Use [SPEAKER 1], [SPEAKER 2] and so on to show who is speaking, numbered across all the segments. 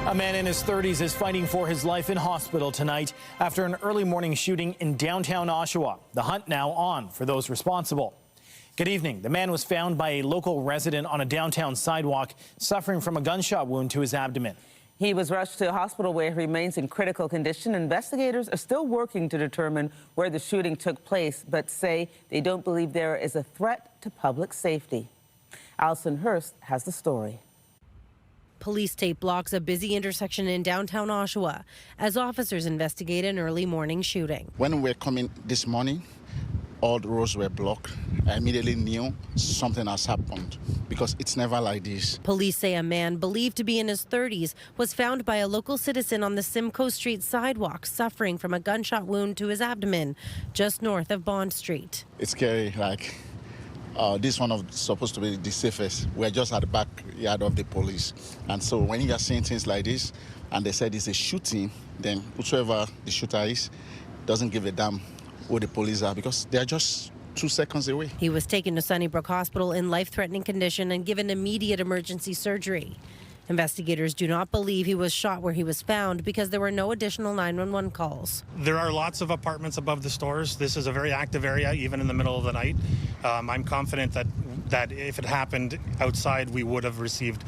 [SPEAKER 1] A man in his 30s is fighting for his life in hospital tonight after an early morning shooting in downtown Oshawa. The hunt now on for those responsible. Good evening. The man was found by a local resident on a downtown sidewalk, suffering from a gunshot wound to his abdomen.
[SPEAKER 2] He was rushed to a hospital where he remains in critical condition. Investigators are still working to determine where the shooting took place, but say they don't believe there is a threat to public safety. Alison Hurst has the story.
[SPEAKER 3] Police tape blocks a busy intersection in downtown Oshawa as officers investigate an early morning shooting.
[SPEAKER 4] When we were coming this morning, all the roads were blocked. I immediately knew something has happened because it's never like this.
[SPEAKER 3] Police say a man believed to be in his 30s was found by a local citizen on the Simcoe Street sidewalk, suffering from a gunshot wound to his abdomen just north of Bond Street.
[SPEAKER 4] It's scary, like this one of supposed to be the safest. We're just at the backyard of the police. And so when you are seeing things like this and they said it's a shooting, then whoever the shooter is doesn't give a damn who the police are because they're just 2 seconds away.
[SPEAKER 3] He was taken to Sunnybrook Hospital in life-threatening condition and given immediate emergency surgery. Investigators do not believe he was shot where he was found because there were no additional 911 calls.
[SPEAKER 5] There are lots of apartments above the stores. This is a very active area, even in the middle of the night. I'm confident that if it happened outside, we would have received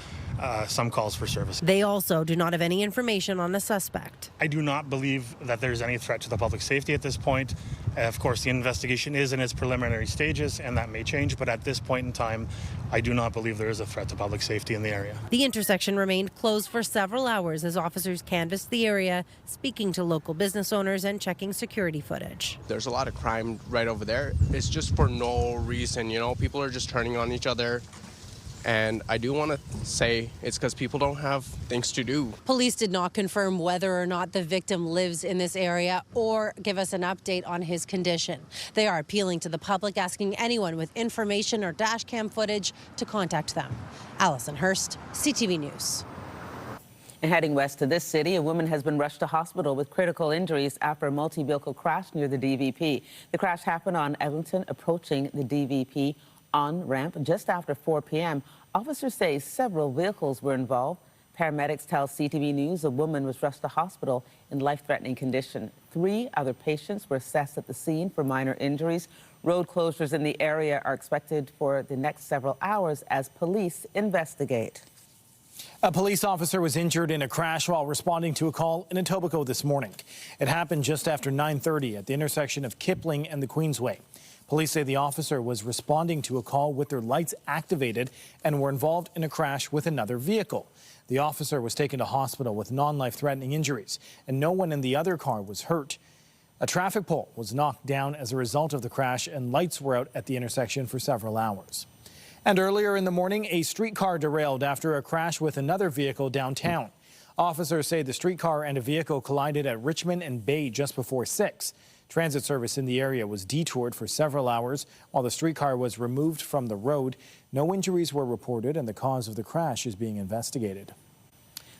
[SPEAKER 5] some calls for service.
[SPEAKER 3] They also do not have any information on the suspect.
[SPEAKER 5] I do not believe that there's any threat to the public safety at this point. Of course, the investigation is in its preliminary stages, and that may change, but at this point in time, I do not believe there is a threat to public safety in the area.
[SPEAKER 3] The intersection remained closed for several hours as officers canvassed the area, speaking to local business owners and checking security footage.
[SPEAKER 6] There's a lot of crime right over there. It's just for no reason, you know, people are just turning on each other. And I do want to say it's because people don't have things to do.
[SPEAKER 3] Police did not confirm whether or not the victim lives in this area or give us an update on his condition. They are appealing to the public, asking anyone with information or dash cam footage to contact them. Alison Hurst, CTV News.
[SPEAKER 2] And heading west to this city, a woman has been rushed to hospital with critical injuries after a multi-vehicle crash near the DVP. The crash happened on Eglinton, approaching the DVP on-ramp just after 4 p.m. Officers say several vehicles were involved. Paramedics tell CTV News a woman was rushed to hospital in life-threatening condition. 3 other patients were assessed at the scene for minor injuries. Road closures in the area are expected for the next several hours as police investigate.
[SPEAKER 1] A police officer was injured in a crash while responding to a call in Etobicoke this morning. It happened just after 9:30 at the intersection of Kipling and the Queensway. Police say the officer was responding to a call with their lights activated and were involved in a crash with another vehicle. The officer was taken to hospital with non-life-threatening injuries, and no one in the other car was hurt. A traffic pole was knocked down as a result of the crash, and lights were out at the intersection for several hours. And earlier in the morning, a streetcar derailed after a crash with another vehicle downtown. Officers say the streetcar and a vehicle collided at Richmond and Bay just before 6. Transit service in the area was detoured for several hours while the streetcar was removed from the road. No injuries were reported, and the cause of the crash is being investigated.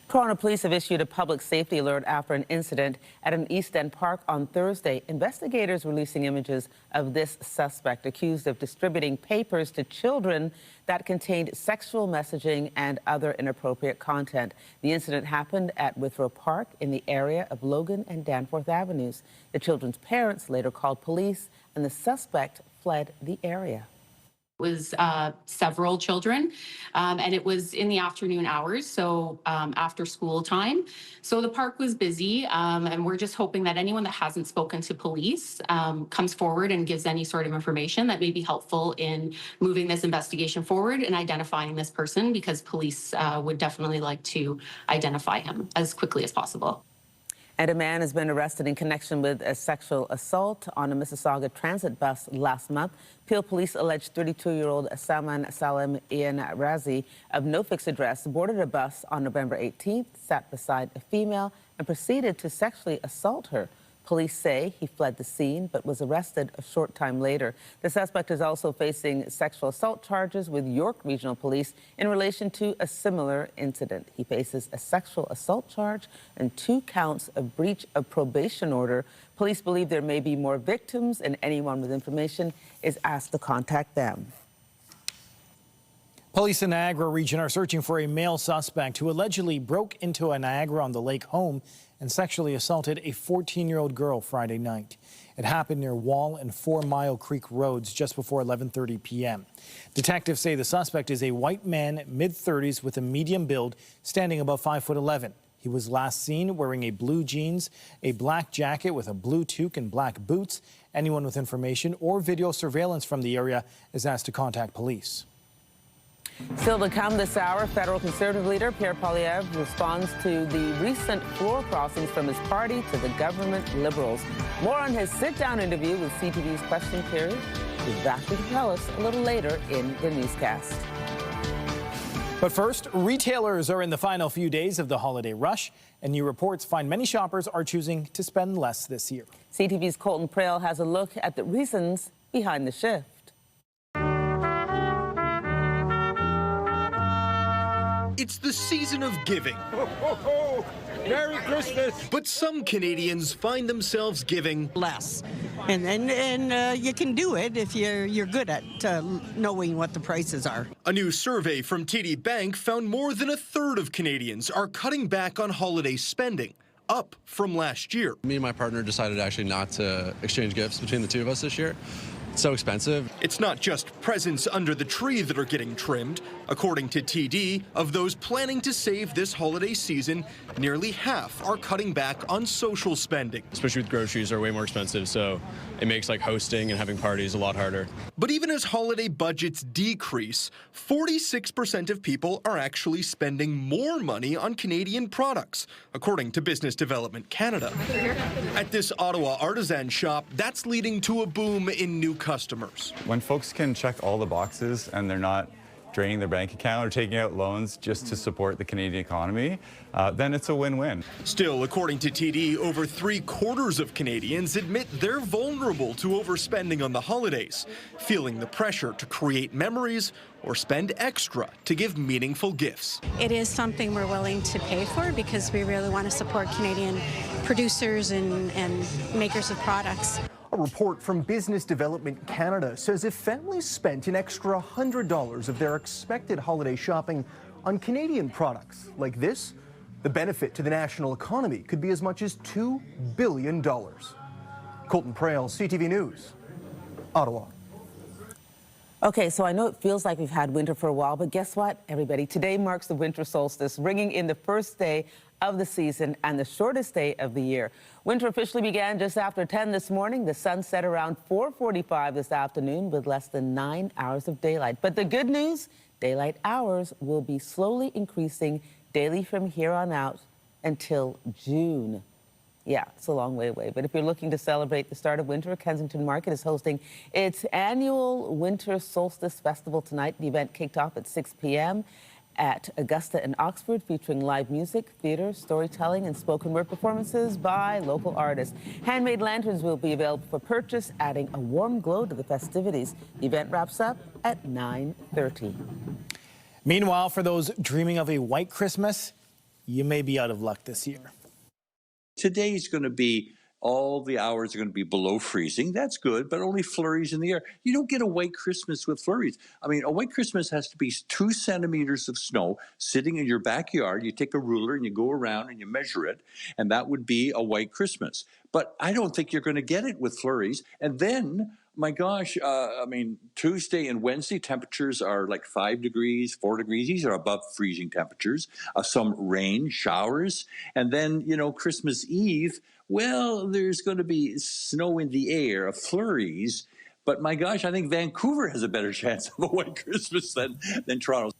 [SPEAKER 2] Toronto police have issued a public safety alert after an incident at an East End park on Thursday. Investigators releasing images of this suspect accused of distributing papers to children that contained sexual messaging and other inappropriate content. The incident happened at Withrow Park in the area of Logan and Danforth Avenues. The children's parents later called police, and the suspect fled the area.
[SPEAKER 7] Was several children, and it was in the afternoon hours, so after school time. So the park was busy, and we're just hoping that anyone that hasn't spoken to police comes forward and gives any sort of information that may be helpful in moving this investigation forward and identifying this person, because police would definitely like to identify him as quickly as possible.
[SPEAKER 2] And a man has been arrested in connection with a sexual assault on a Mississauga transit bus last month. Peel police alleged 32-year-old Saman Salim Ian Razi of No Fix address boarded a bus on November 18th, sat beside a female, and proceeded to sexually assault her. Police say he fled the scene but was arrested a short time later. The suspect is also facing sexual assault charges with York Regional Police in relation to a similar incident. He faces a sexual assault charge and 2 counts of breach of probation order. Police believe there may be more victims, and anyone with information is asked to contact them.
[SPEAKER 1] Police in Niagara region are searching for a male suspect who allegedly broke into a Niagara-on-the-Lake home and sexually assaulted a 14-year-old girl Friday night. It happened near Wall and 4 Mile Creek roads just before 11:30 p.m. Detectives say the suspect is a white man, mid-30s, with a medium build, standing about 5'11". He was last seen wearing a blue jeans, a black jacket with a blue toque and black boots. Anyone with information or video surveillance from the area is asked to contact police.
[SPEAKER 2] Still to come this hour, federal Conservative leader Pierre Poilievre responds to the recent floor crossings from his party to the government Liberals. More on his sit-down interview with CTV's Question Period. He's back to tell us a little later in the newscast.
[SPEAKER 1] But first, retailers are in the final few days of the holiday rush, and new reports find many shoppers are choosing to spend less this year.
[SPEAKER 2] CTV's Colton Prale has a look at the reasons behind the shift.
[SPEAKER 8] It's the season of giving. Ho, ho, ho. Merry Christmas! But some Canadians find themselves giving
[SPEAKER 9] less. And you can do it if you're good at knowing what the prices are.
[SPEAKER 8] A new survey from TD Bank found more than a third of Canadians are cutting back on holiday spending, up from last year.
[SPEAKER 10] Me and my partner decided actually not to exchange gifts between the two of us this year. It's so expensive.
[SPEAKER 8] It's not just presents under the tree that are getting trimmed. According to TD, of those planning to save this holiday season, nearly half are cutting back on social spending.
[SPEAKER 10] Especially with groceries are way more expensive, so it makes like hosting and having parties a lot harder.
[SPEAKER 8] But even as holiday budgets decrease, 46% of people are actually spending more money on Canadian products, according to Business Development Canada. At this Ottawa artisan shop, that's leading to a boom in new customers.
[SPEAKER 11] When folks can check all the boxes and they're not draining their bank account or taking out loans just to support the Canadian economy, then it's a win-win.
[SPEAKER 8] Still, according to TD, over 3/4 of Canadians admit they're vulnerable to overspending on the holidays, feeling the pressure to create memories or spend extra to give meaningful gifts.
[SPEAKER 12] It is something we're willing to pay for because we really want to support Canadian producers and makers of products.
[SPEAKER 13] A report from Business Development Canada says if families spent an extra $100 of their expected holiday shopping on Canadian products like this, the benefit to the national economy could be as much as $2 billion. Colton Prale, CTV News, Ottawa.
[SPEAKER 2] Okay, so I know it feels like we've had winter for a while, but guess what, everybody? Today marks the winter solstice, ringing in the first day of the season and the shortest day of the year. Winter officially began just after 10 this morning. The sun set around 4:45 this afternoon with less than 9 hours of daylight. But the good news, daylight hours will be slowly increasing daily from here on out until June. Yeah, it's a long way away. But if you're looking to celebrate the start of winter, Kensington Market is hosting its annual Winter Solstice Festival tonight. The event kicked off at 6 p.m. at Augusta and Oxford, featuring live music, theater, storytelling, and spoken word performances by local artists. Handmade lanterns will be available for purchase, adding a warm glow to the festivities. The event wraps up at 9:30.
[SPEAKER 1] Meanwhile, for those dreaming of a white Christmas, you may be out of luck this year.
[SPEAKER 14] Today's going to be, all the hours are going to be below freezing. That's good, but only flurries in the air. You don't get a white Christmas with flurries. I mean, a white Christmas has to be 2 centimeters of snow sitting in your backyard. You take a ruler and you go around and you measure it, and that would be a white Christmas. But I don't think you're going to get it with flurries. And then, my gosh, I mean, Tuesday and Wednesday, temperatures are like 5 degrees, 4 degrees. These are above freezing temperatures. Some rain, showers. And then, you know, Christmas Eve, well, there's going to be snow in the air, flurries. But my gosh, I think Vancouver has a better chance of a white Christmas than Toronto.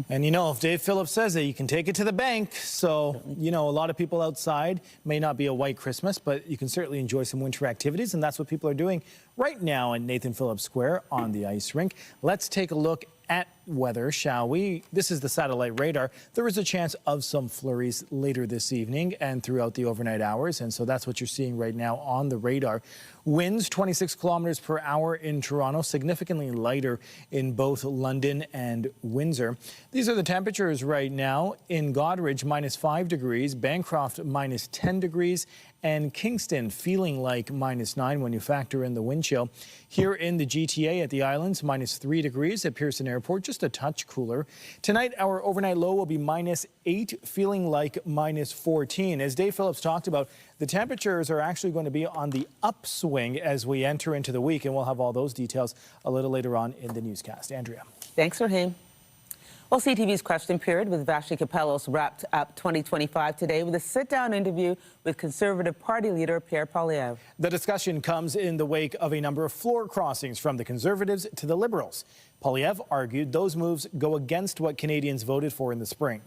[SPEAKER 1] And you know, if Dave Phillips says it, you can take it to the bank. So, you know, a lot of people outside may not be a white Christmas, but you can certainly enjoy some winter activities. And that's what people are doing right now in Nathan Phillips Square on the ice rink. Let's take a look at weather, shall we? This is the satellite radar. There is a chance of some flurries later this evening and throughout the overnight hours. And so that's what you're seeing right now on the radar. Winds 26 kilometers per hour in Toronto, significantly lighter in both London and Windsor. These are the temperatures right now. In Goderich, -5 degrees, Bancroft, -10 degrees, and Kingston feeling like -9 when you factor in the wind chill. Here in the GTA at the Islands, -3 degrees at Pearson Airport, just just a touch cooler. Tonight, our overnight low will be -8, feeling like -14. As Dave Phillips talked about, the temperatures are actually going to be on the upswing as we enter into the week, and we'll have all those details a little later on in the newscast. Andrea.
[SPEAKER 2] Thanks, Raheem. Well, CTV's Question Period with Vashi Kapelos wrapped up 2025 today with a sit-down interview with Conservative Party leader Pierre Poilievre.
[SPEAKER 1] The discussion comes in the wake of a number of floor crossings from the Conservatives to the Liberals. Poilievre argued those moves go against what Canadians voted for in the spring.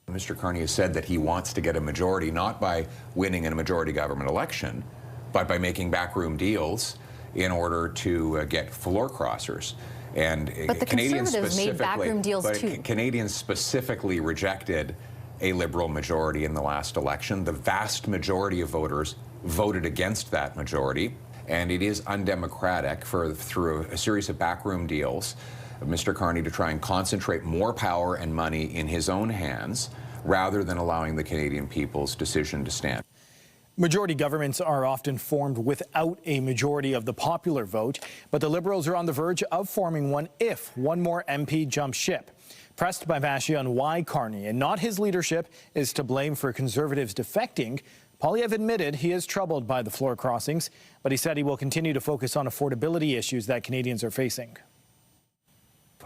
[SPEAKER 15] Mr. Carney has said that he wants to get a majority, not by winning in a majority government election, but by making backroom deals in order to get floor crossers. And
[SPEAKER 16] but the Conservatives made backroom deals too.
[SPEAKER 15] Canadians specifically rejected a Liberal majority in the last election. The vast majority of voters voted against that majority, and it is undemocratic through a series of backroom deals of Mr. Carney to try and concentrate more power and money in his own hands rather than allowing the Canadian people's decision to stand.
[SPEAKER 1] Majority governments are often formed without a majority of the popular vote, but the Liberals are on the verge of forming one if one more MP jumps ship. Pressed by Vashi on why Carney and not his leadership is to blame for Conservatives defecting, Poilievre admitted he is troubled by the floor crossings, but he said he will continue to focus on affordability issues that Canadians are facing.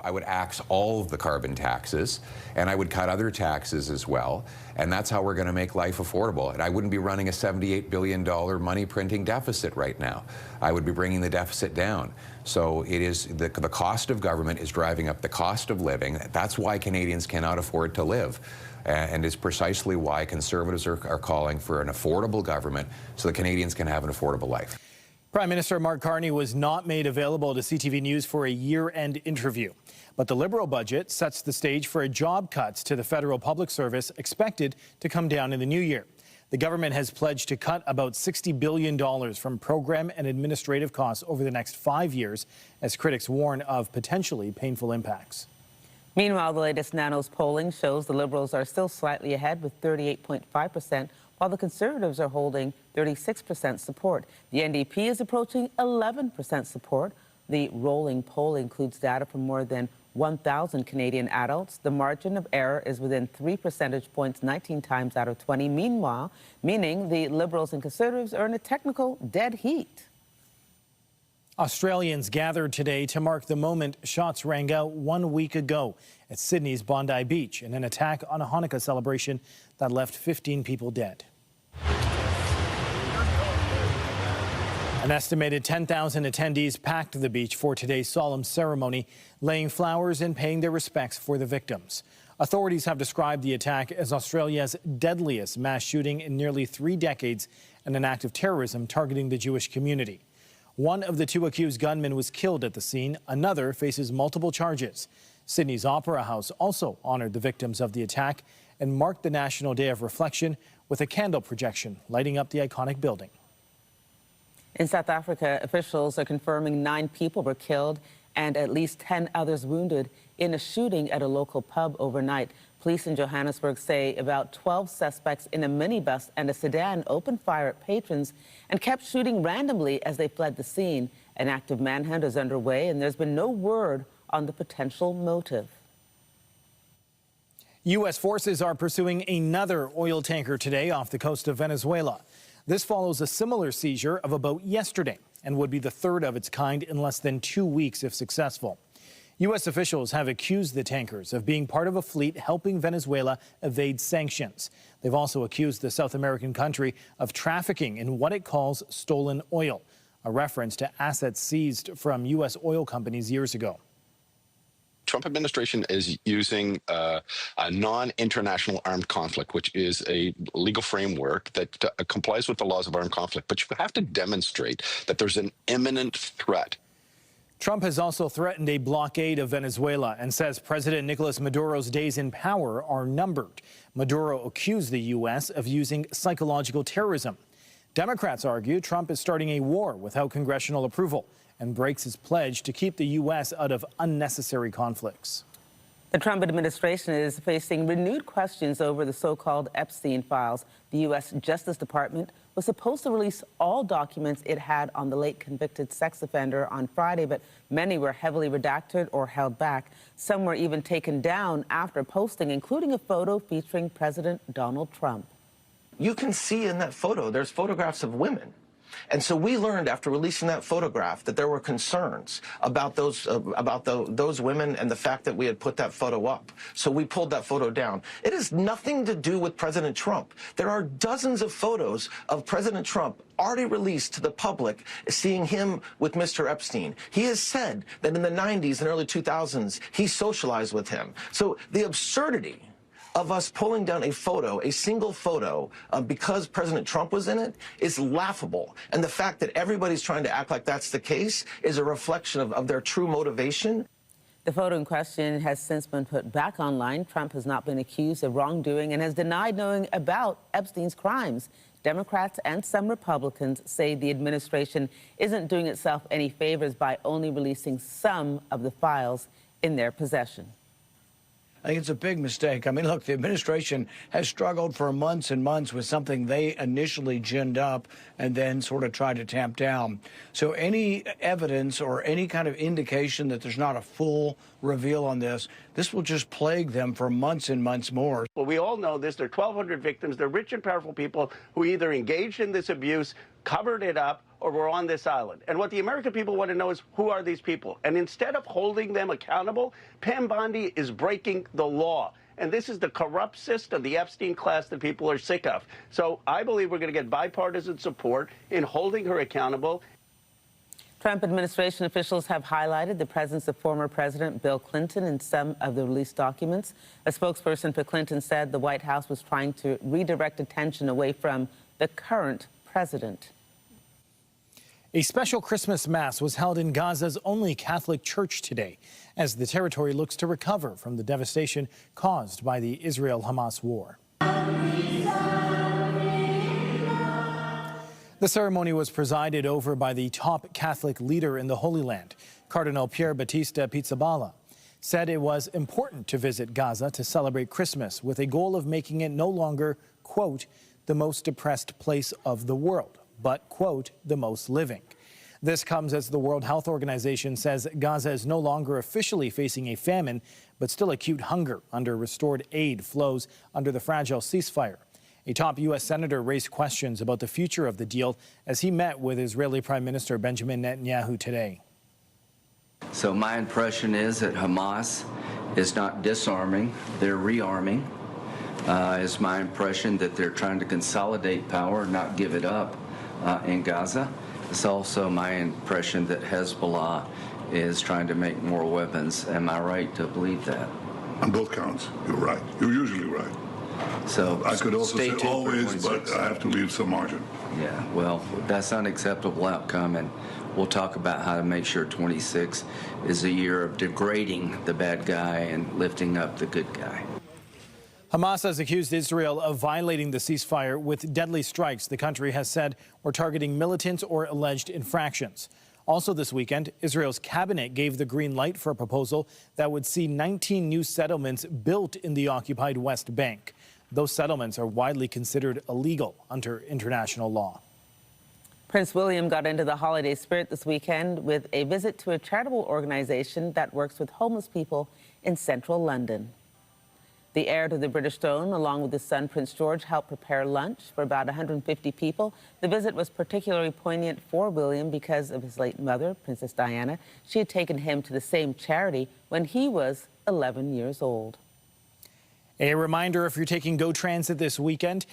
[SPEAKER 15] I would axe all of the carbon taxes, and I would cut other taxes as well, and that's how we're going to make life affordable. And I wouldn't be running a $78 billion money printing deficit right now. I would be bringing the deficit down. So it is the cost of government is driving up the cost of living. That's why Canadians cannot afford to live. And it's precisely why Conservatives are calling for an affordable government so that Canadians can have an affordable life.
[SPEAKER 1] Prime Minister Mark Carney was not made available to CTV News for a year-end interview. But the Liberal budget sets the stage for a job cuts to the federal public service expected to come down in the new year. The government has pledged to cut about $60 billion from program and administrative costs over the next 5 years, as critics warn of potentially painful impacts.
[SPEAKER 2] Meanwhile, the latest Nanos polling shows the Liberals are still slightly ahead with 38.5%, while the Conservatives are holding 36% support. The NDP is approaching 11% support. The rolling poll includes data from more than 1,000 Canadian adults. The margin of error is within 3 percentage points 19 times out of 20. Meanwhile, meaning the Liberals and Conservatives are in a technical dead heat.
[SPEAKER 1] Australians gathered today to mark the moment shots rang out 1 week ago at Sydney's Bondi Beach in an attack on a Hanukkah celebration that left 15 people dead. An estimated 10,000 attendees packed the beach for today's solemn ceremony, laying flowers and paying their respects for the victims. Authorities have described the attack as Australia's deadliest mass shooting in nearly 3 decades and an act of terrorism targeting the Jewish community. One of the 2 accused gunmen was killed at the scene. Another faces multiple charges. Sydney's Opera House also honored the victims of the attack and marked the National Day of Reflection with a candle projection lighting up the iconic building.
[SPEAKER 2] In South Africa, officials are confirming 9 people were killed and at least 10 others wounded in a shooting at a local pub overnight. Police in Johannesburg say about 12 suspects in a minibus and a sedan opened fire at patrons and kept shooting randomly as they fled the scene. An active manhunt is underway, and there's been no word on the potential motive.
[SPEAKER 1] U.S. forces are pursuing another oil tanker today off the coast of Venezuela. This follows a similar seizure of a boat yesterday and would be the 3rd of its kind in less than 2 weeks if successful. U.S. officials have accused the tankers of being part of a fleet helping Venezuela evade sanctions. They've also accused the South American country of trafficking in what it calls stolen oil, a reference to assets seized from U.S. oil companies years ago.
[SPEAKER 17] Trump administration is using a non-international armed conflict, which is a legal framework that complies with the laws of armed conflict. But you have to demonstrate that there's an imminent threat.
[SPEAKER 1] Trump has also threatened a blockade of Venezuela and says President Nicolas Maduro's days in power are numbered. Maduro accused the U.S. of using psychological terrorism. Democrats argue Trump is starting a war without congressional approval and breaks his pledge to keep the U.S. out of unnecessary conflicts.
[SPEAKER 2] The Trump administration is facing renewed questions over the so-called Epstein files. The U.S. Justice Department was supposed to release all documents it had on the late convicted sex offender on Friday, but many were heavily redacted or held back. Some were even taken down after posting, including a photo featuring President Donald Trump.
[SPEAKER 18] You can see in that photo, there's photographs of women. And so we learned after releasing that photograph that there were concerns about those women and the fact that we had put that photo up. So we pulled that photo down. It has nothing to do with President Trump. There are dozens of photos of President Trump already released to the public, seeing him with Mr. Epstein. He has said that in the 90s and early 2000s, he socialized with him. So the absurdity of us pulling down a photo, a single photo, because President Trump was in it, is laughable. And the fact that everybody's trying to act like that's the case is a reflection of their true motivation.
[SPEAKER 2] The photo in question has since been put back online. Trump has not been accused of wrongdoing and has denied knowing about Epstein's crimes. Democrats and some Republicans say the administration isn't doing itself any favors by only releasing some of the files in their possession.
[SPEAKER 19] I think it's a big mistake. I mean, look, the administration has struggled for months and months with something they initially ginned up and then sort of tried to tamp down. So any evidence or any kind of indication that there's not a full reveal on this will just plague them for months and months more.
[SPEAKER 20] Well, we all know this. There are 1,200 victims. They're rich and powerful people who either engaged in this abuse, covered it up, or were on this island. And what the American people want to know is, who are these people? And instead of holding them accountable, Pam Bondi is breaking the law. And this is the corrupt system, the Epstein class that people are sick of. So I believe we're going to get bipartisan support in holding her accountable.
[SPEAKER 2] Trump administration officials have highlighted the presence of former President Bill Clinton in some of the released documents. A spokesperson for Clinton said the White House was trying to redirect attention away from the current president.
[SPEAKER 1] A special Christmas Mass was held in Gaza's only Catholic church today as the territory looks to recover from the devastation caused by the Israel-Hamas war. The ceremony was presided over by the top Catholic leader in the Holy Land. Cardinal Pier Battista Pizzaballa said it was important to visit Gaza to celebrate Christmas with a goal of making it no longer, quote, the most depressed place of the world, but, quote, the most living. This comes as the World Health Organization says Gaza is no longer officially facing a famine, but still acute hunger under restored aid flows under the fragile ceasefire. A top U.S. senator raised questions about the future of the deal as he met with Israeli Prime Minister Benjamin Netanyahu today.
[SPEAKER 21] So my impression is that Hamas is not disarming, they're rearming. It's my impression that they're trying to consolidate power, not give it up in Gaza. It's also my impression that Hezbollah is trying to make more weapons. Am I right to believe that?
[SPEAKER 22] On both counts, you're right. You're usually right.
[SPEAKER 21] So
[SPEAKER 22] I could also say always, but I have to leave some margin.
[SPEAKER 21] Yeah, well, that's an unacceptable outcome, and we'll talk about how to make sure 26 is a year of degrading the bad guy and lifting up the good guy.
[SPEAKER 1] Hamas has accused Israel of violating the ceasefire with deadly strikes the country has said were targeting militants or alleged infractions. Also this weekend, Israel's cabinet gave the green light for a proposal that would see 19 new settlements built in the occupied West Bank. Those settlements are widely considered illegal under international law.
[SPEAKER 2] Prince William got into the holiday spirit this weekend with a visit to a charitable organization that works with homeless people in central London. The heir to the British throne, along with his son, Prince George, helped prepare lunch for about 150 people. The visit was particularly poignant for William because of his late mother, Princess Diana. She had taken him to the same charity when he was 11 years old.
[SPEAKER 1] A reminder, if you're taking GO Transit this weekend,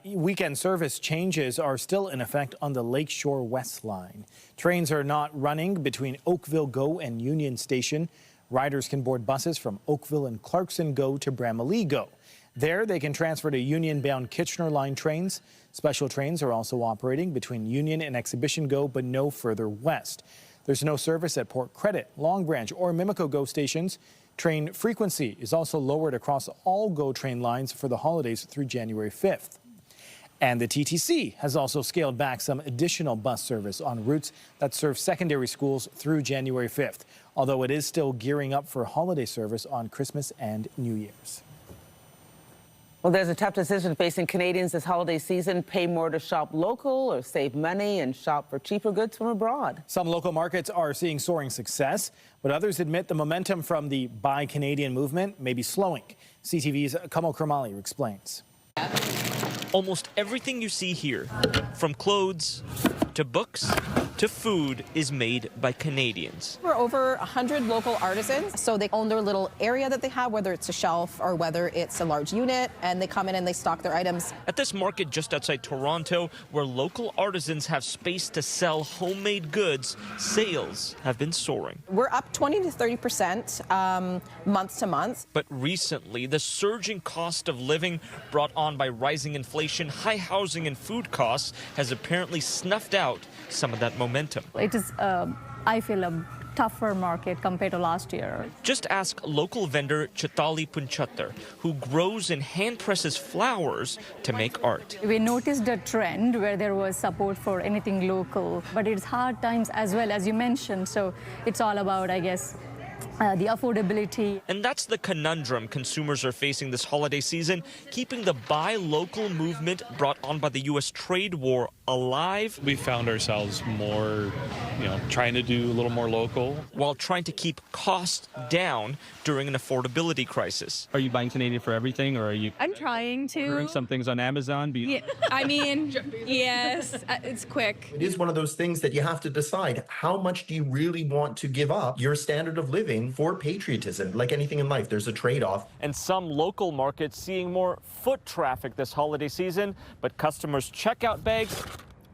[SPEAKER 1] weekend service changes are still in effect on the Lakeshore West Line. Trains are not running between Oakville GO and Union Station. Riders can board buses from Oakville and Clarkson GO to Bramalea GO. There, they can transfer to Union-bound Kitchener Line trains. Special trains are also operating between Union and Exhibition GO, but no further west. There's no service at Port Credit, Long Branch, or Mimico GO stations. Train frequency is also lowered across all GO train lines for the holidays through January 5th. And the TTC has also scaled back some additional bus service on routes that serve secondary schools through January 5th, although it is still gearing up for holiday service on Christmas and New Year's.
[SPEAKER 2] Well, there's a tough decision facing Canadians this holiday season: pay more to shop local or save money and shop for cheaper goods from abroad.
[SPEAKER 1] Some local markets are seeing soaring success, but others admit the momentum from the Buy Canadian movement may be slowing. CTV's Kamal Kramali explains.
[SPEAKER 4] Almost everything you see here, from clothes to books to food, is made by Canadians.
[SPEAKER 5] We're over 100 local artisans, so they own their little area that they have, whether it's a shelf or whether it's a large unit, and they come in and they stock their items.
[SPEAKER 4] At this market just outside Toronto, where local artisans have space to sell homemade goods, sales have been soaring.
[SPEAKER 5] We're up 20 to 30% month to month.
[SPEAKER 4] But recently, the surging cost of living brought on by rising inflation, high housing and food costs has apparently snuffed out some of that momentum.
[SPEAKER 23] It is, I feel, a tougher market compared to last year.
[SPEAKER 4] Just ask local vendor Chitali Punchattar, who grows and hand presses flowers to make art.
[SPEAKER 23] We noticed a trend where there was support for anything local, but it's hard times as well, as you mentioned, so it's all about, I guess, the affordability.
[SPEAKER 4] And that's the conundrum consumers are facing this holiday season, keeping the buy local movement brought on by the U.S. trade war alive.
[SPEAKER 24] We found ourselves more, trying to do a little more local,
[SPEAKER 4] while trying to keep costs down during an affordability crisis.
[SPEAKER 24] Are you buying Canadian for everything, or are you?
[SPEAKER 23] I'm trying to.
[SPEAKER 24] Ordering some things on Amazon?
[SPEAKER 23] Yeah, I mean, yes, it's quick.
[SPEAKER 25] It is one of those things that you have to decide, how much do you really want to give up your standard of living for patriotism? Like anything in life, there's a trade-off.
[SPEAKER 4] And some local markets seeing more foot traffic this holiday season, but customers' checkout bags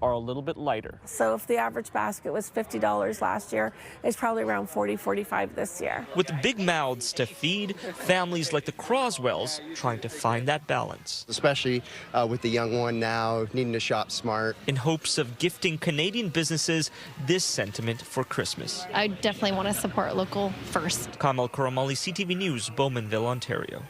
[SPEAKER 4] are a little bit lighter.
[SPEAKER 26] So if the average basket was $50 last year, it's probably around $40, $45 this year.
[SPEAKER 4] With big mouths to feed, families like the Croswells trying to find that balance.
[SPEAKER 27] Especially with the young one now needing to shop smart.
[SPEAKER 4] In hopes of gifting Canadian businesses this sentiment for Christmas.
[SPEAKER 23] I definitely want to support local first.
[SPEAKER 4] Kamal Karamali, CTV News, Bowmanville, Ontario.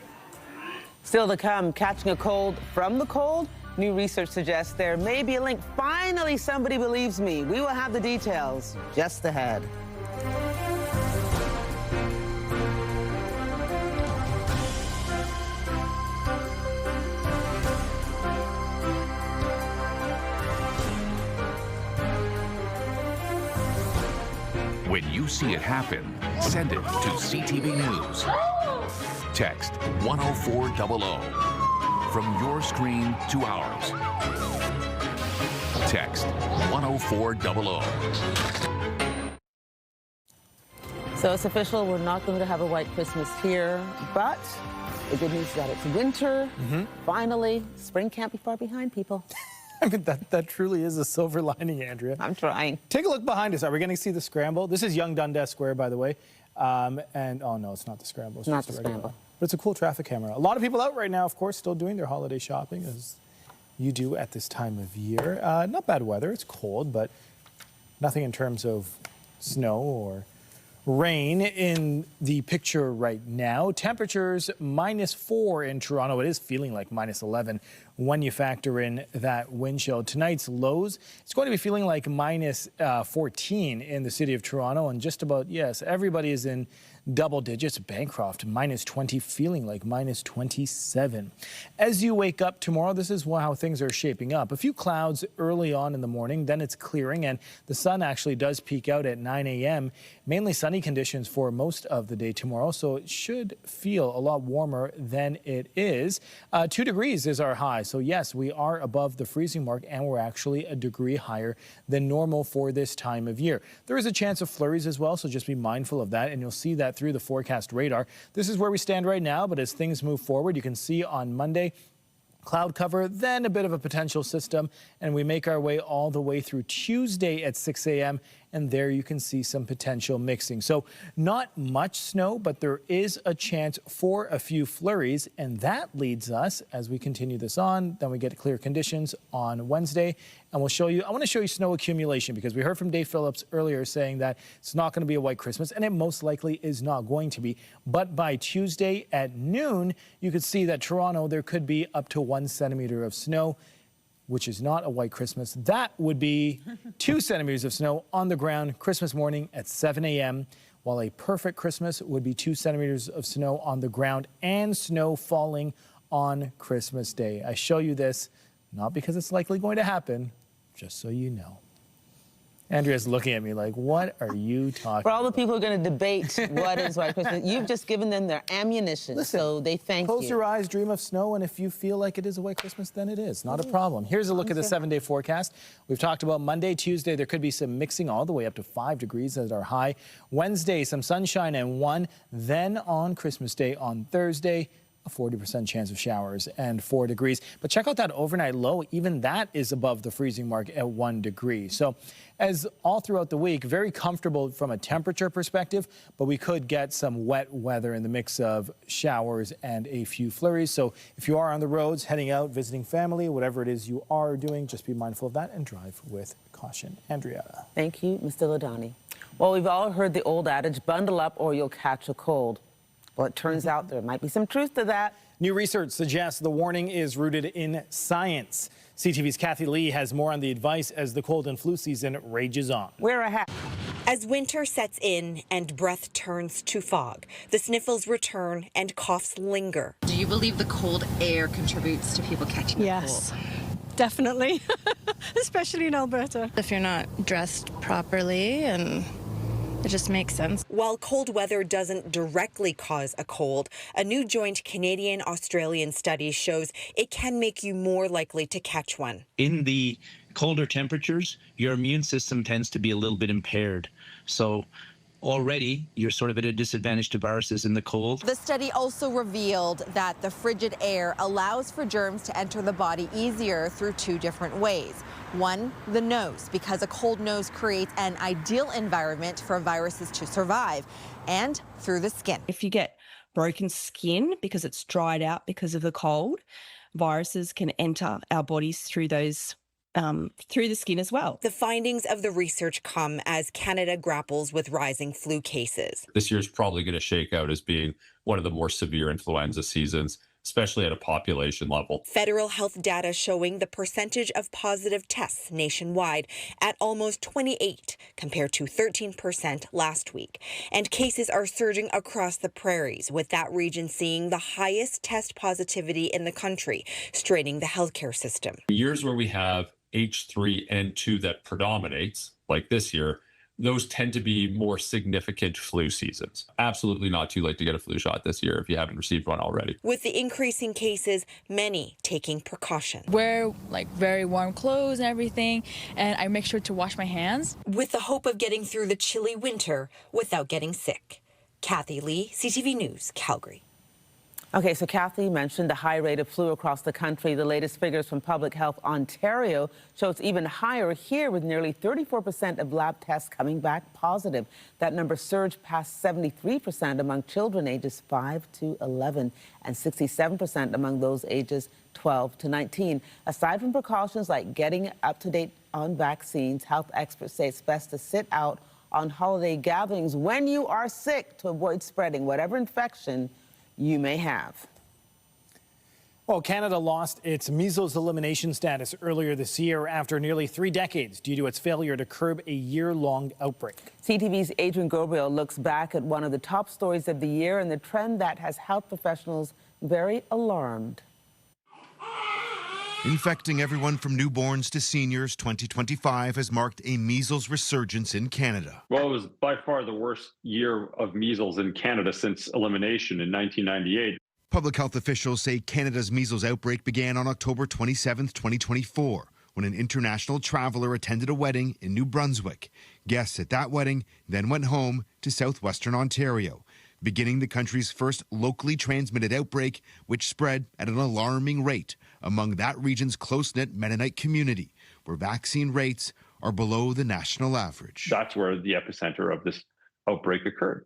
[SPEAKER 2] Still to come, catching a cold from the cold? New research suggests there may be a link. Finally, somebody believes me. We will have the details just ahead.
[SPEAKER 28] When you see it happen, send it to CTV News. Text 10400. From your screen to ours. Text 10400.
[SPEAKER 2] So it's official, we're not going to have a white Christmas here, but the good news is that it's winter. Finally, spring can't be far behind, people.
[SPEAKER 1] I mean, that truly is a silver lining, Andrea.
[SPEAKER 2] I'm trying.
[SPEAKER 1] Take a look behind us. Are we going to see the scramble? This is Yonge Dundas Square, by the way. And, oh, no, it's not the scramble. It's
[SPEAKER 2] not
[SPEAKER 1] just
[SPEAKER 2] the
[SPEAKER 1] a regular
[SPEAKER 2] scramble.
[SPEAKER 1] But it's a cool traffic camera. A lot of people out right now, of course, still doing their holiday shopping, as you do at this time of year. Not bad weather. It's cold, but nothing in terms of snow or rain in the picture right now. Temperatures -4 in Toronto. It is feeling like -11 when you factor in that wind chill. Tonight's lows, it's going to be feeling like -14 in the city of Toronto, and just about, yes, everybody is in double digits. Bancroft -20, feeling like -27. As you wake up tomorrow, this is how things are shaping up. A few clouds early on in the morning, then it's clearing, and the sun actually does peak out at 9 a.m. Mainly sunny conditions for most of the day tomorrow, so it should feel a lot warmer than it is. 2 degrees is our high, so yes, we are above the freezing mark, and we're actually a degree higher than normal for this time of year. There is a chance of flurries as well, so just be mindful of that, and you'll see that through the forecast radar. This is where we stand right now, but as things move forward, you can see on Monday, cloud cover, then a bit of a potential system, and we make our way all the way through Tuesday at 6 a.m., and there you can see some potential mixing. So not much snow, but there is a chance for a few flurries, and that leads us, as we continue this on, then we get clear conditions on Wednesday, and we'll show you, I want to show you snow accumulation, because we heard from Dave Phillips earlier saying that it's not going to be a white Christmas, and it most likely is not going to be. But by Tuesday at noon, you could see that Toronto, there could be up to 1 centimeter of snow. which is not a white Christmas. That would be 2 centimeters of snow on the ground Christmas morning at 7 a.m., while a perfect Christmas would be 2 centimeters of snow on the ground and snow falling on Christmas Day. I show you this not because it's likely going to happen, just so you know. Andrea's looking at me like, what are you talking about?
[SPEAKER 2] For all the people who are going to debate what is white Christmas, you've just given them their ammunition, so they thank you.
[SPEAKER 1] Close your eyes, dream of snow, and if you feel like it is a white Christmas, then it is. Not a problem. Here's a look at the 7-day forecast. We've talked about Monday, Tuesday. There could be some mixing all the way up to 5 degrees at our high. Wednesday, some sunshine and 1. Then on Christmas Day on Thursday, a 40% chance of showers and 4 degrees. But check out that overnight low. Even that is above the freezing mark at 1 degree. So as all throughout the week, very comfortable from a temperature perspective, but we could get some wet weather in the mix of showers and a few flurries. So if you are on the roads, heading out, visiting family, whatever it is you are doing, just be mindful of that and drive with caution. Andrea.
[SPEAKER 2] Thank you, Mr. Ladani. Well, we've all heard the old adage, bundle up or you'll catch a cold. Well, it turns out there might be some truth to that.
[SPEAKER 1] New research suggests the warning is rooted in science. CTV's Kathy Lee has more on the advice as the cold and flu season rages on.
[SPEAKER 2] Wear a hat.
[SPEAKER 3] As winter sets in and breath turns to fog, the sniffles return and coughs linger.
[SPEAKER 6] Do you believe the cold air contributes to people catching the cold?
[SPEAKER 7] Definitely, especially in Alberta.
[SPEAKER 8] If you're not dressed properly, and it just makes sense.
[SPEAKER 3] While cold weather doesn't directly cause a cold, a new joint Canadian-Australian study shows it can make you more likely to catch one.
[SPEAKER 9] In the colder temperatures, your immune system tends to be a little bit impaired. So already you're sort of at a disadvantage to viruses in the cold.
[SPEAKER 7] The study also revealed that the frigid air allows for germs to enter the body easier through 2 different ways. One, the nose, because a cold nose creates an ideal environment for viruses to survive, and through the skin.
[SPEAKER 10] If you get broken skin because it's dried out because of the cold, viruses can enter our bodies through those through the skin as well.
[SPEAKER 3] The findings of the research come as Canada grapples with rising flu cases.
[SPEAKER 11] This year's probably going to shake out as being one of the more severe influenza seasons, especially at a population level.
[SPEAKER 3] Federal health data showing the percentage of positive tests nationwide at almost 28 compared to 13% last week. And cases are surging across the prairies, with that region seeing the highest test positivity in the country, straining the healthcare system.
[SPEAKER 11] Years where we have H3N2 that predominates, like this year, those tend to be more significant flu seasons. Absolutely not too late to get a flu shot this year if you haven't received one already.
[SPEAKER 3] With the increasing cases, many taking precaution.
[SPEAKER 8] Wear like very warm clothes and everything, and I make sure to wash my hands.
[SPEAKER 3] With the hope of getting through the chilly winter without getting sick. Kathy Lee, CTV News, Calgary.
[SPEAKER 2] Okay, so Kathy mentioned the high rate of flu across the country. The latest figures from Public Health Ontario show it's even higher here, with nearly 34% of lab tests coming back positive. That number surged past 73% among children ages 5 to 11 and 67% among those ages 12 to 19. Aside from precautions like getting up to date on vaccines, health experts say it's best to sit out on holiday gatherings when you are sick to avoid spreading whatever infection you may have.
[SPEAKER 1] Well, Canada lost its measles elimination status earlier this year after nearly 3 decades due to its failure to curb a year-long outbreak.
[SPEAKER 2] CTV's Adrian Gabriel looks back at one of the top stories of the year and the trend that has health professionals very alarmed.
[SPEAKER 12] Infecting everyone from newborns to seniors, 2025 has marked a measles resurgence in Canada.
[SPEAKER 29] Well, it was by far the worst year of measles in Canada since elimination in 1998.
[SPEAKER 12] Public health officials say Canada's measles outbreak began on October 27, 2024, when an international traveler attended a wedding in New Brunswick. Guests at that wedding then went home to southwestern Ontario, beginning the country's first locally transmitted outbreak, which spread at an alarming rate among that region's close-knit Mennonite community, where vaccine rates are below the national average.
[SPEAKER 29] That's where the epicenter of this outbreak occurred.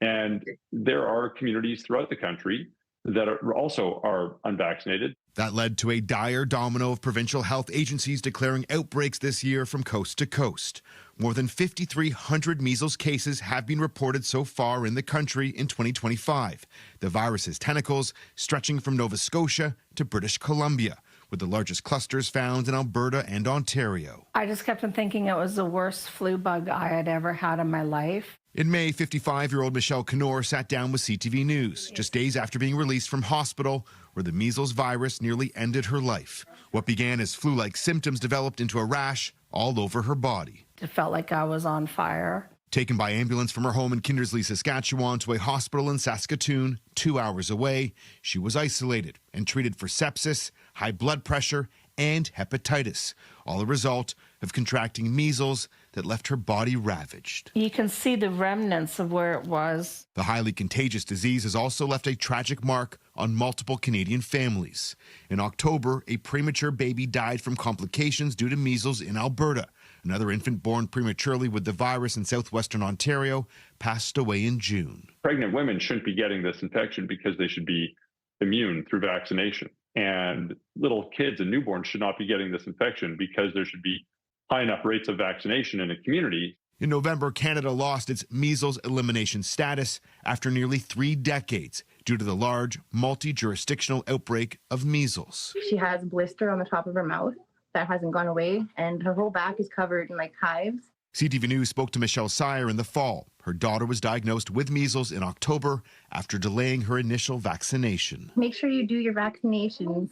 [SPEAKER 29] And there are communities throughout the country that are unvaccinated.
[SPEAKER 12] That led to a dire domino of provincial health agencies declaring outbreaks this year from coast to coast. More than 5,300 measles cases have been reported so far in the country in 2025. The virus's tentacles stretching from Nova Scotia to British Columbia, with the largest clusters found in Alberta and Ontario.
[SPEAKER 26] I just kept on thinking it was the worst flu bug I had ever had in my life.
[SPEAKER 12] In May, 55-year-old Michelle Knorr sat down with CTV News just days after being released from hospital where the measles virus nearly ended her life. What began as flu-like symptoms developed into a rash all over her body.
[SPEAKER 26] It felt like I was on fire.
[SPEAKER 12] Taken by ambulance from her home in Kindersley, Saskatchewan to a hospital in Saskatoon, 2 hours away, she was isolated and treated for sepsis, high blood pressure, and hepatitis, all a result of contracting measles that left her body ravaged.
[SPEAKER 26] You can see the remnants of where it was.
[SPEAKER 12] The highly contagious disease has also left a tragic mark on multiple Canadian families. In October, a premature baby died from complications due to measles in Alberta. Another infant born prematurely with the virus in southwestern Ontario passed away in June.
[SPEAKER 29] Pregnant women shouldn't be getting this infection because they should be immune through vaccination. And little kids and newborns should not be getting this infection because there should be high enough rates of vaccination in a community.
[SPEAKER 12] In November, Canada lost its measles elimination status after nearly 3 decades due to the large multi-jurisdictional outbreak of measles.
[SPEAKER 13] She has a blister on the top of her mouth that hasn't gone away, and her whole back is covered in like hives.
[SPEAKER 12] CTV News spoke to Michelle Sire in the fall. Her daughter was diagnosed with measles in October after delaying her initial vaccination.
[SPEAKER 13] Make sure you do your vaccinations.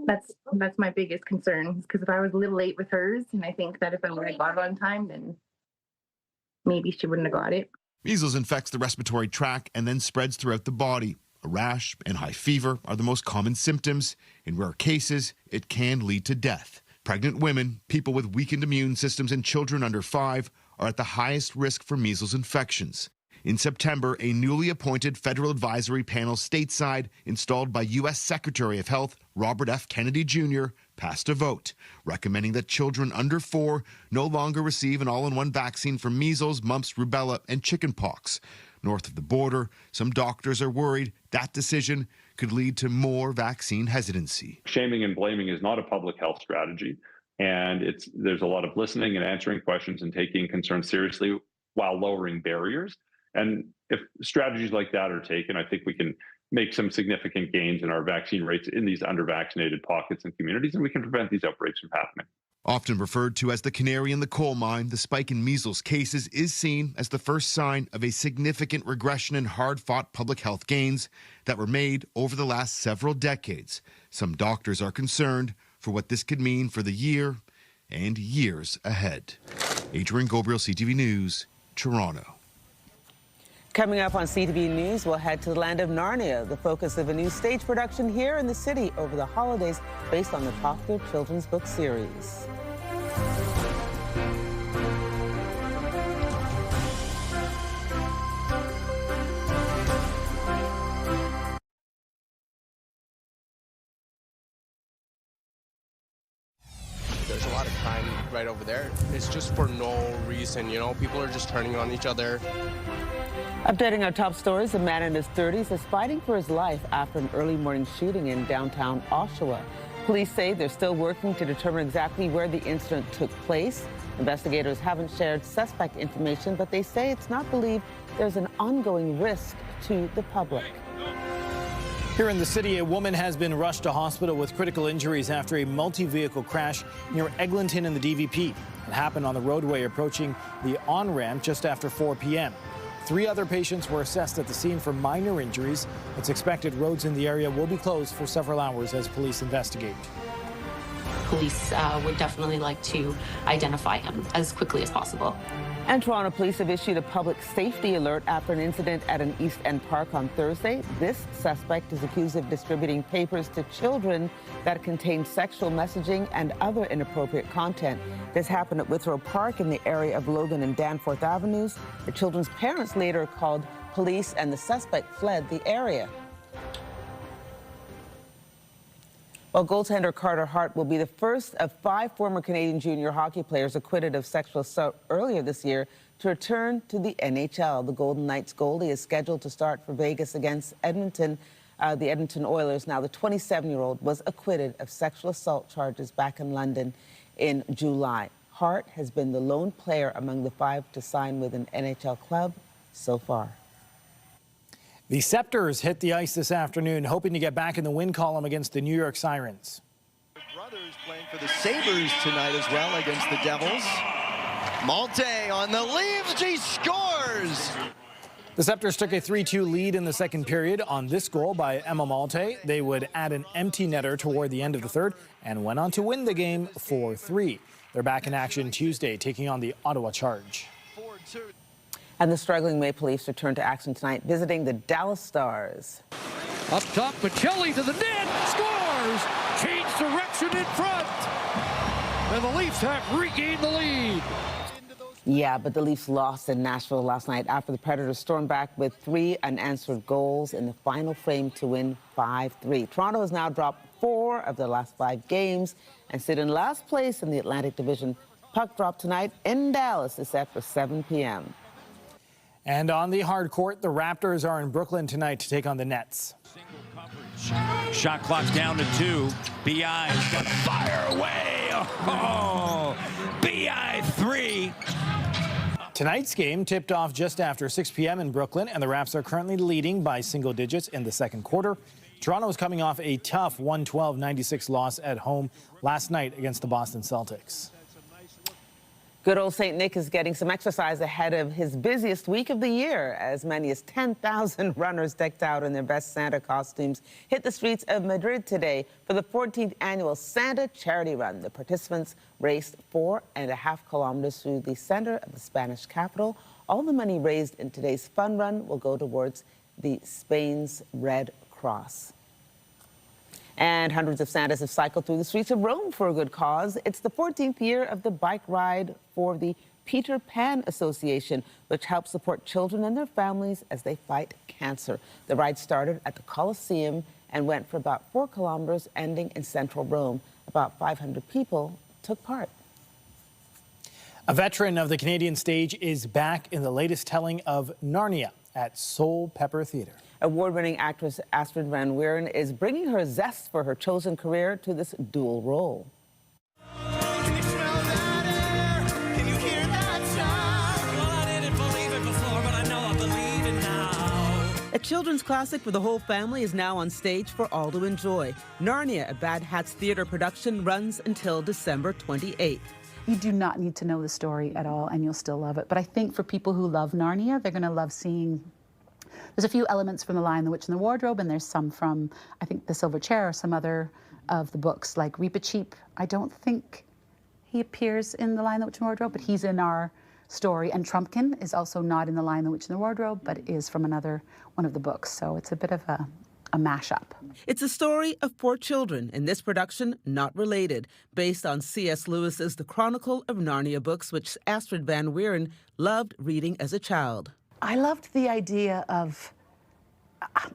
[SPEAKER 13] That's my biggest concern, because if I was a little late with hers, and I think that if I would have got it on time, then maybe she wouldn't have got it.
[SPEAKER 12] Measles infects the respiratory tract and then spreads throughout the body. A rash and high fever are the most common symptoms. In rare cases, it can lead to death. Pregnant women, people with weakened immune systems, and children under 5 are at the highest risk for measles infections. In September, a newly appointed federal advisory panel stateside, installed by U.S. Secretary of Health Robert F. Kennedy Jr., passed a vote recommending that children under 4 no longer receive an all-in-one vaccine for measles, mumps, rubella, and chickenpox. North of the border, some doctors are worried that decision could lead to more vaccine hesitancy.
[SPEAKER 29] Shaming and blaming is not a public health strategy, and there's a lot of listening and answering questions and taking concerns seriously while lowering barriers. And if strategies like that are taken, I think we can make some significant gains in our vaccine rates in these under-vaccinated pockets and communities, and we can prevent these outbreaks from happening.
[SPEAKER 12] Often referred to as the canary in the coal mine, the spike in measles cases is seen as the first sign of a significant regression in hard-fought public health gains that were made over the last several decades. Some doctors are concerned for what this could mean for the year and years ahead. Adrian Gabriel, CTV News, Toronto.
[SPEAKER 2] Coming up on CTV News, we'll head to the land of Narnia, the focus of a new stage production here in the city over the holidays based on the popular children's book series.
[SPEAKER 14] There's a lot of crime right over there. It's just for no reason, you know? People are just turning on each other.
[SPEAKER 2] Updating our top stories, a man in his 30s is fighting for his life after an early morning shooting in downtown Oshawa. Police say they're still working to determine exactly where the incident took place. Investigators haven't shared suspect information, but they say it's not believed there's an ongoing risk to the public.
[SPEAKER 1] Here in the city, a woman has been rushed to hospital with critical injuries after a multi-vehicle crash near Eglinton and the DVP. It happened on the roadway approaching the on-ramp just after 4 p.m. 3 other patients were assessed at the scene for minor injuries. It's expected roads in the area will be closed for several hours as police investigate.
[SPEAKER 15] Police would definitely like to identify him as quickly as possible.
[SPEAKER 2] And Toronto police have issued a public safety alert after an incident at an East End park on Thursday. This suspect is accused of distributing papers to children that contain sexual messaging and other inappropriate content. This happened at Withrow Park in the area of Logan and Danforth Avenues. The children's parents later called police and the suspect fled the area. Well, goaltender Carter Hart will be the first of 5 former Canadian junior hockey players acquitted of sexual assault earlier this year to return to the NHL. The Golden Knights goalie is scheduled to start for Vegas against Edmonton, the Edmonton Oilers. Now, the 27-year-old was acquitted of sexual assault charges back in London in July. Hart has been the lone player among the 5 to sign with an NHL club so far.
[SPEAKER 1] The Scepters hit the ice this afternoon, hoping to get back in the win column against the New York Sirens.
[SPEAKER 5] Brothers playing for the Sabres tonight as well against the Devils. Malte on the leaves, he scores!
[SPEAKER 1] The Scepters took a 3-2 lead in the second period on this goal by Emma Malte. They would add an empty netter toward the end of the third and went on to win the game 4-3. They're back in action Tuesday, taking on the Ottawa Charge.
[SPEAKER 2] And the struggling Maple Leafs return to action tonight, visiting the Dallas Stars.
[SPEAKER 16] Up top, Pacelli to the net, scores! Change direction in front! And the Leafs have regained the lead.
[SPEAKER 2] Yeah, but the Leafs lost in Nashville last night after the Predators stormed back with 3 unanswered goals in the final frame to win 5-3. Toronto has now dropped 4 of their last 5 games and sit in last place in the Atlantic Division. Puck drop tonight in Dallas is set for 7 p.m.
[SPEAKER 1] And on the hard court, the Raptors are in Brooklyn tonight to take on the Nets.
[SPEAKER 16] Shot clock's down to 2. B.I.'s got to fire away. Oh, B.I. 3.
[SPEAKER 1] Tonight's game tipped off just after 6 p.m. in Brooklyn, and the Raps are currently leading by single digits in the second quarter. Toronto is coming off a tough 112-96 loss at home last night against the Boston Celtics.
[SPEAKER 2] Good old St. Nick is getting some exercise ahead of his busiest week of the year. As many as 10,000 runners decked out in their best Santa costumes hit the streets of Madrid today for the 14th annual Santa Charity Run. The participants raced 4.5 kilometers through the center of the Spanish capital. All the money raised in today's fun run will go towards the Spain's Red Cross. And hundreds of Santas have cycled through the streets of Rome for a good cause. It's the 14th year of the bike ride for the Peter Pan Association, which helps support children and their families as they fight cancer. The ride started at the Colosseum and went for about 4 kilometers, ending in central Rome. About 500 people took part.
[SPEAKER 1] A veteran of the Canadian stage is back in the latest telling of Narnia at Soul Pepper Theatre.
[SPEAKER 2] Award-winning actress Astrid Van Wieren is bringing her zest for her chosen career to this dual role. A children's classic for the whole family is now on stage for all to enjoy. Narnia, a Bad Hats Theatre production, runs until December 28th.
[SPEAKER 17] You do not need to know the story at all, and you'll still love it. But I think for people who love Narnia, they're going to love seeing. There's a few elements from The Lion, the Witch, and the Wardrobe, and there's some from, I think, The Silver Chair or some other of the books, like Reepicheep. I don't think he appears in The Lion, the Witch, and the Wardrobe, but he's in our story. And Trumpkin is also not in The Lion, the Witch, and the Wardrobe, but is from another one of the books. So it's a bit of a mashup.
[SPEAKER 2] It's a story of 4 children, in this production, not related, based on C.S. Lewis's The Chronicle of Narnia books, which Astrid Van Wieren loved reading as a child.
[SPEAKER 17] I loved the idea of,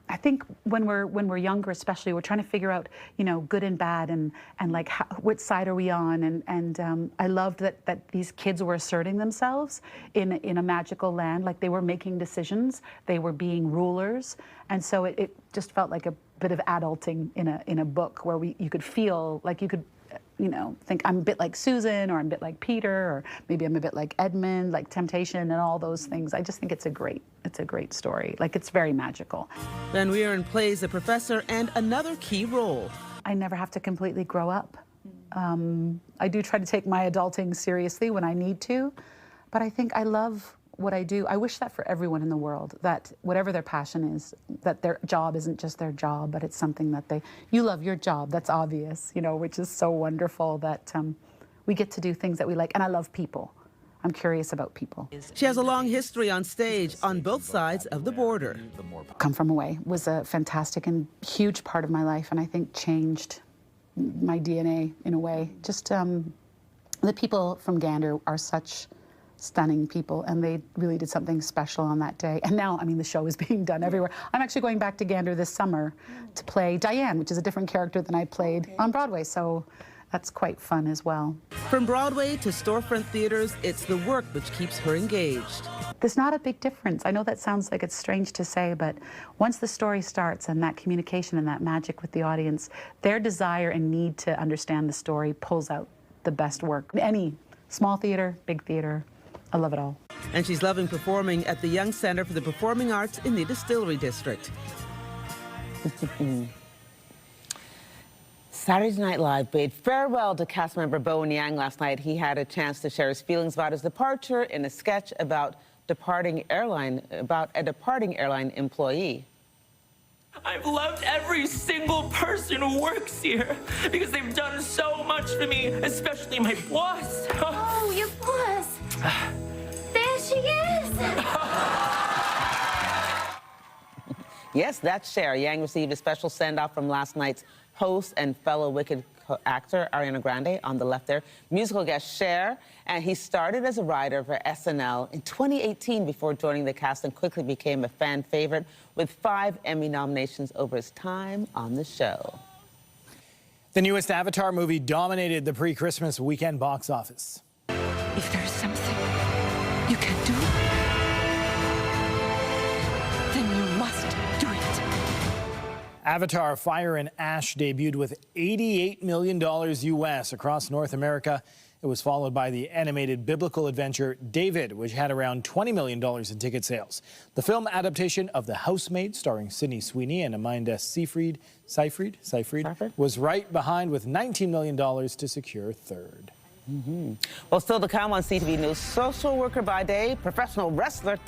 [SPEAKER 17] I think when we're younger, especially, we're trying to figure out, you know, good and bad, and like which side are we on, and I loved that these kids were asserting themselves in a magical land, like they were making decisions, they were being rulers, and so it just felt like a bit of adulting in a book where you could feel like you could, you know, think I'm a bit like Susan, or I'm a bit like Peter, or maybe I'm a bit like Edmund, like Temptation and all those things. I just think it's a great story. Like, it's very magical.
[SPEAKER 2] Van Wieren plays a professor and another key role.
[SPEAKER 17] I never have to completely grow up. I do try to take my adulting seriously when I need to, but I think I love what I do. I wish that for everyone in the world, that whatever their passion is, that their job isn't just their job, but it's something that you love your job, that's obvious, you know, which is so wonderful that we get to do things that we like. And I love people. I'm curious about people.
[SPEAKER 2] She has a long history on stage on both sides of the border.
[SPEAKER 17] Come From Away was a fantastic and huge part of my life, and I think changed my DNA in a way. Just the people from Gander are such stunning people, and they really did something special on that day. And now, I mean, the show is being done everywhere. I'm actually going back to Gander this summer to play Diane, which is a different character than I played on Broadway, so that's quite fun as well.
[SPEAKER 2] From Broadway to storefront theaters, it's the work which keeps her engaged.
[SPEAKER 17] There's not a big difference. I know that sounds like it's strange to say, but once the story starts and that communication and that magic with the audience, their desire and need to understand the story pulls out the best work. Any small theater, big theater, I love it all.
[SPEAKER 2] And she's loving performing at the Young Center for the Performing Arts in the Distillery District. Saturday Night Live bade farewell to cast member Bowen Yang last night. He had a chance to share his feelings about his departure in a sketch about a departing airline employee.
[SPEAKER 18] I've loved every single person who works here because they've done so much for me, especially my boss.
[SPEAKER 19] Oh, your boss. There she is.
[SPEAKER 2] Yes, that's Cher. Yang received a special send-off from last night's host and fellow Wicked actor Ariana Grande on the left there. Musical guest Cher, and he started as a writer for SNL in 2018 before joining the cast and quickly became a fan favorite with 5 Emmy nominations over his time on the show.
[SPEAKER 1] The newest Avatar movie dominated the pre-Christmas weekend box office.
[SPEAKER 19] If there's something you can do, then you must do it.
[SPEAKER 1] Avatar: Fire and Ash debuted with $88 million US across North America. It was followed by the animated biblical adventure David, which had around $20 million in ticket sales. The film adaptation of The Housemaid, starring Sydney Sweeney and Amanda Seyfried, was right behind with $19 million to secure third.
[SPEAKER 2] Well, still to come on CTV News, social worker by day, professional wrestler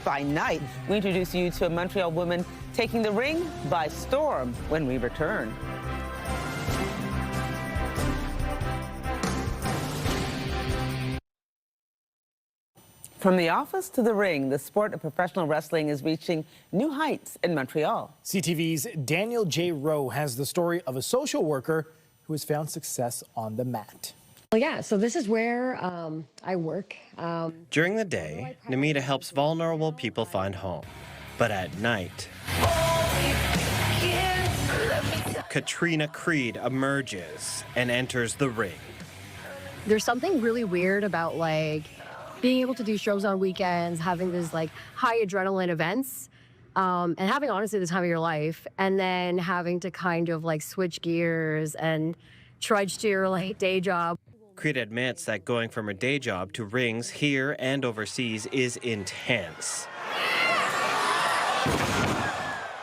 [SPEAKER 2] by night. We introduce you to a Montreal woman taking the ring by storm when we return. From the office to the ring, the sport of professional wrestling is reaching new heights in Montreal.
[SPEAKER 1] CTV's Daniel J. Rowe has the story of a social worker who has found success on the mat.
[SPEAKER 20] Well, yeah, so this is where I work.
[SPEAKER 21] During the day, Namita helps vulnerable people find home. But at night, Katrina Creed emerges and enters the ring.
[SPEAKER 20] There's something really weird about, like, being able to do shows on weekends, having these, like, high adrenaline events, and having, honestly, the time of your life, and then having to kind of, like, switch gears and trudge to your, like, day job.
[SPEAKER 21] Creed admits that going from her day job to rings here and overseas is intense.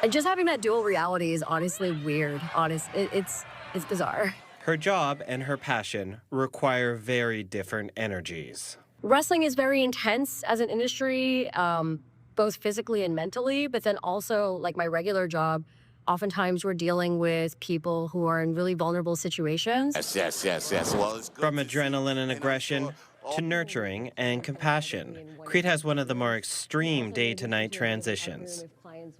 [SPEAKER 20] And just having that dual reality is honestly weird. It's bizarre.
[SPEAKER 21] Her job and her passion require very different energies.
[SPEAKER 20] Wrestling is very intense as an industry, both physically and mentally, but then also, like my regular job, oftentimes we're dealing with people who are in really vulnerable situations.
[SPEAKER 21] Yes. Well, from adrenaline and aggression to nurturing and compassion, Creed has one of the more extreme day-to-night transitions.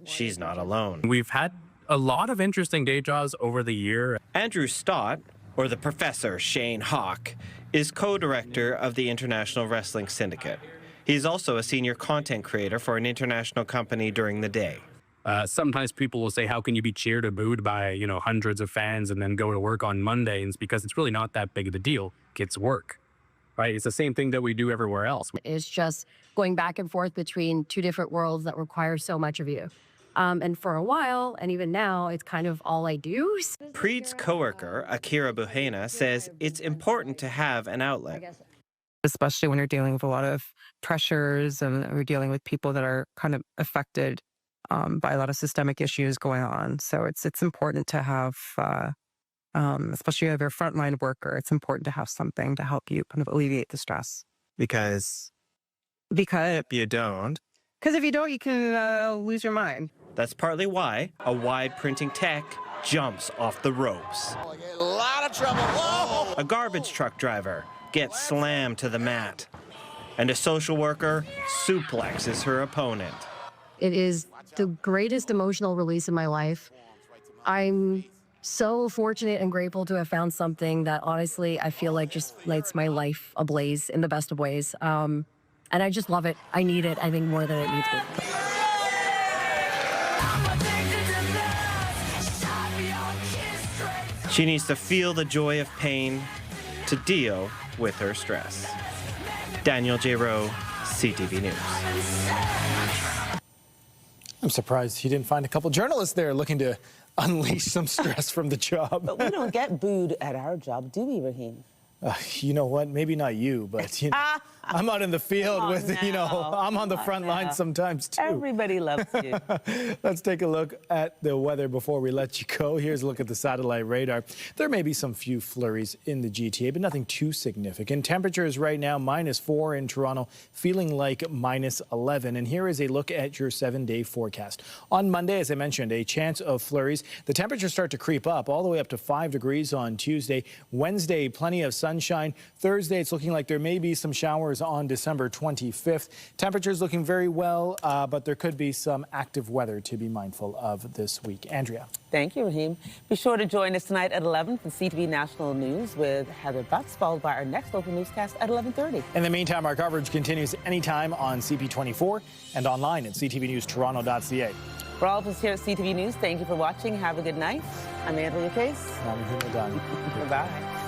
[SPEAKER 21] She's not alone.
[SPEAKER 22] We've had a lot of interesting day jobs over the year.
[SPEAKER 21] Andrew Stott, or the Professor Shane Hawk, is co-director of the International Wrestling Syndicate. He's also a senior content creator for an international company during the day.
[SPEAKER 22] Sometimes people will say, how can you be cheered or booed by, hundreds of fans and then go to work on Monday? And it's because it's really not that big of a deal. It's work, right? It's the same thing that we do everywhere else.
[SPEAKER 20] It's just going back and forth between two different worlds that require so much of you. And for a while, and even now, it's kind of all I do.
[SPEAKER 21] Creed's coworker, Akira Buhena, says it's important to have an outlet.
[SPEAKER 23] Especially when you're dealing with a lot of pressures and we're dealing with people that are kind of affected by a lot of systemic issues going on. So it's important to have, especially if you're a frontline worker, it's important to have something to help you kind of alleviate the stress.
[SPEAKER 21] Because if you don't, you can
[SPEAKER 23] lose your mind.
[SPEAKER 21] That's partly why a wide printing tech jumps off the ropes.
[SPEAKER 24] A lot of trouble. Whoa!
[SPEAKER 21] A garbage truck driver gets slammed to the mat. And a social worker suplexes her opponent.
[SPEAKER 20] It is the greatest emotional release in my life. I'm so fortunate and grateful to have found something that honestly I feel like just lights my life ablaze in the best of ways. And I just love it. I need it, I think, more than it needs me.
[SPEAKER 21] She needs to feel the joy of pain to deal with her stress. Daniel J. Rowe, CTV News.
[SPEAKER 1] I'm surprised he didn't find a couple journalists there looking to unleash some stress from the job.
[SPEAKER 2] But we don't get booed at our job, do we, Raheem?
[SPEAKER 1] You know what? Maybe not you, but I'm out in the field I'm on the front line sometimes too.
[SPEAKER 2] Everybody loves you.
[SPEAKER 1] Let's take a look at the weather before we let you go. Here's a look at the satellite radar. There may be some few flurries in the GTA, but nothing too significant. Temperatures right now -4 in Toronto, feeling like -11. And here is a look at your 7-day forecast. On Monday, as I mentioned, a chance of flurries. The temperatures start to creep up all the way up to 5 degrees on Tuesday. Wednesday, plenty of sunshine. Thursday, it's looking like there may be some showers on December 25th. Temperatures looking very well, but there could be some active weather to be mindful of this week. Andrea.
[SPEAKER 2] Thank you, Raheem. Be sure to join us tonight at 11 for CTV National News with Heather Butts, followed by our next local newscast at 11:30.
[SPEAKER 1] In the meantime, our coverage continues anytime on CP24 and online at ctvnewstoronto.ca.
[SPEAKER 2] For all of us here at CTV News, thank you for watching. Have a good night. I'm Andrea Case.
[SPEAKER 1] I'm Raheem Madani.
[SPEAKER 2] Bye-bye.